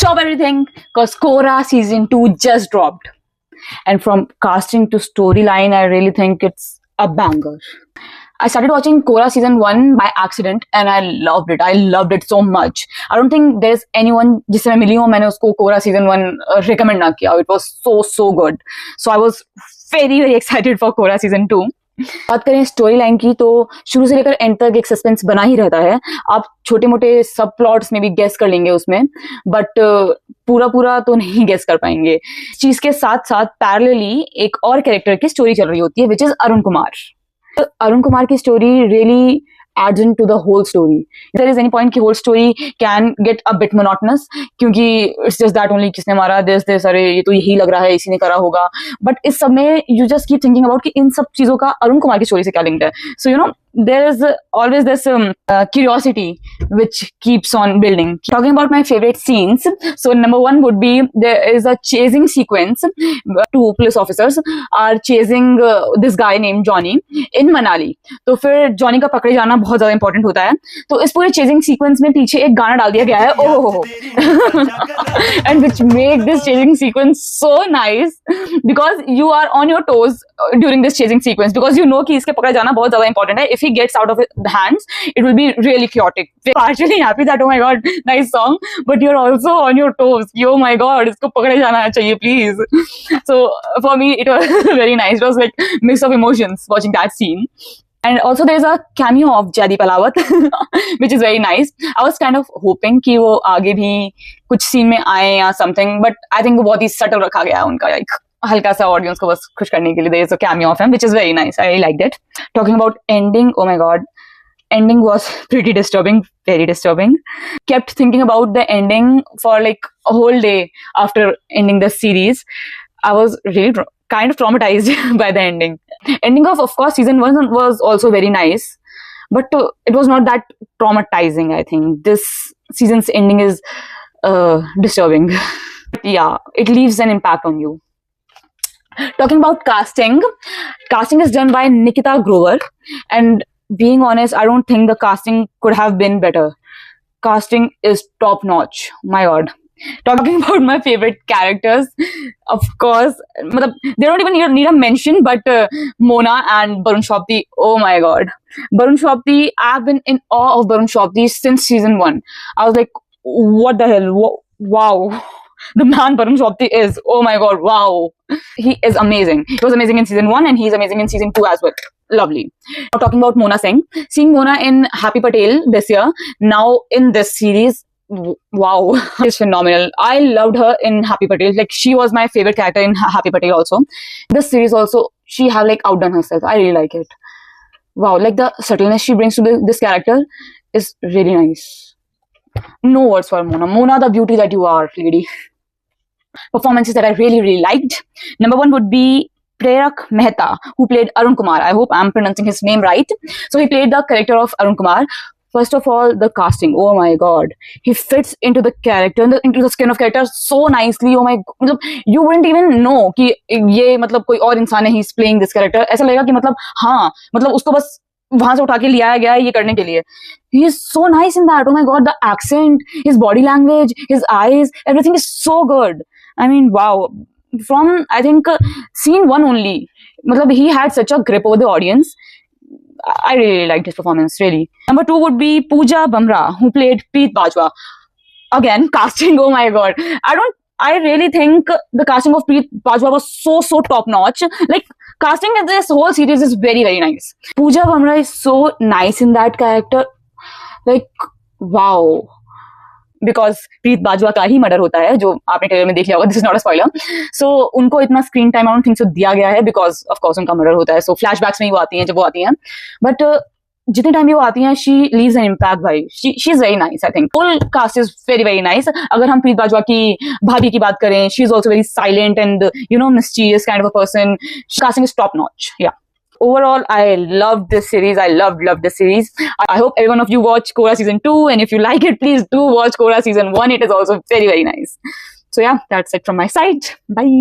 stop everything because Korra season 2 just dropped. And from casting to storyline, I really think it's a banger. I started watching Korra season 1 by accident and I loved it. I loved it so much. I don't think there's anyone जिससे मैं मिली हूँ मैंने उसको Korra season 1 recommend ना किया. It was so good. So I was very excited for Korra season 2. बात करें story line की तो शुरू से लेकर एंड तक एक सस्पेंस बना ही रहता है. आप छोटे मोटे सब प्लॉट्स में भी गेस कर लेंगे उसमें, बट पूरा तो नहीं गेस कर पाएंगे. चीज के साथ साथ पैरेलली एक और कैरेक्टर की स्टोरी चल रही होती है, विच इज अरुण कुमार. अरुण कुमार की story really adds into the whole story. If there is any point कि whole story can get a bit monotonous क्योंकि it's just that only किसने मारा this अरे ये तो यही लग रहा है इसी ने करा होगा, but इस सब में you just keep thinking about कि इन सब चीजों का अरुण कुमार की स्टोरी से क्या लिंक्ड है. So you know there is always this curiosity which keeps on building. Talking about my favorite scenes, so number 1 would be there is a chasing sequence. 2 police officers are chasing this guy named Johnny in Manali. तो फिर Johnny का पकड़े जाना बहुत ज्यादा important होता है. तो इस पूरे चेजिंग सीक्वेंस में पीछे एक गाना डाल दिया गया है oh and which make this chasing sequence so nice because you are on your toes during this chasing sequence because you know कि इसके पकड़े जाना बहुत ज्यादा इंपॉर्टेंट है. If he gets out of the hands, it will be really chaotic. Partially happy that oh my god, nice song, but you're also on your toes. Oh my god, इसको पकड़े जाना चाहिए please. So for me, it was very nice. It was like mix of emotions watching that scene. And also there is a cameo of Jaideep Ahlawat, which is very nice. I was kind of hoping कि वो आगे भी कुछ scene में आए या something, but I think वो बहुत ही subtle रखा गया है उनका, like हल्का सा ऑडियंस को बस खुश करने के लिए. there is a cameo of him which is very nice. I really liked it. Talking about ending, oh my god, ending was pretty disturbing, very disturbing. Kept thinking about the ending for like a whole day after ending the series. I was really kind of traumatized by the ending of course season 1 was also very nice, but it was not that traumatizing. I think this season's ending is disturbing. But yeah, it leaves an impact on you. Talking about casting is done by Nikita Grover, and being honest, I don't think the casting could have been better. Casting is top notch. My god. Talking about my favorite characters, of course, they don't even need a mention, but Mona and Barun Shopti, oh my god. Barun Shopti, I've been in awe of Barun Shopti since season 1. I was like, what the hell? Wow. The man Barun Shopti is, oh my god, wow. He is amazing. He was amazing in season 1 and he's amazing in season 2 as well. Lovely. Now talking about Mona Singh. Seeing Mona in Happy Patel this year, now in this series, wow, she's phenomenal. I loved her in Happy Patel. Like she was my favorite character in Happy Patel also. This series also, she have like outdone herself. I really like it. Wow, like the subtleness she brings to this character is really nice. No words for Mona. Mona, the beauty that you are, lady. Performances that I really liked. Number 1 would be Prerak Mehta, who played Arun Kumar. I hope I'm pronouncing his name right. So he played the character of Arun Kumar. First of all, the casting. Oh my god, he fits into the character, into the skin of character so nicely. Oh my god, you wouldn't even know कि ये कोई और इंसान है. He's playing this character. ऐसा लगेगा कि हाँ उसको बस वहां से उठा के लिया गया है ये करने के लिए. He is so nice in that. Oh my god, the accent, his body language, his eyes, everything is so good. I mean, wow. From I think scene 1 only, he had such a grip over the audience. I really liked his performance, really. Number 2 would be Pooja Bamra, who played Preet Bajwa. Again, casting, oh my god. I really think the casting of Preet Bajwa was so top notch. Like, casting in this whole series is very nice. Pooja Bamra is so nice in that character. Like, wow. Because प्रीत बाजवा का ही murder होता है जो आपने trailer में देख लिया होगा. This is not a spoiler. So उनको इतना screen time I don't think so दिया गया है बिकॉज ऑफ कोर्स उनका मर्डर होता है. सो फ्लैशबैक्स में ही वो आती हैं जब वो आती हैं, बट जितने टाइम भी वो आती हैं शी लीव्स एन इम्पैक्ट. भाई she is very nice. I think full cast is very nice. अगर हम प्रीत बाजवा की भाभी की बात करें, she is also very silent and mysterious kind of a person. Casting is top notch. या overall, I loved this series. I loved this series. I hope every one of you watch Korra season 2, and if you like it, please do watch Korra season 1. It is also very nice. So yeah, that's it from my side. Bye.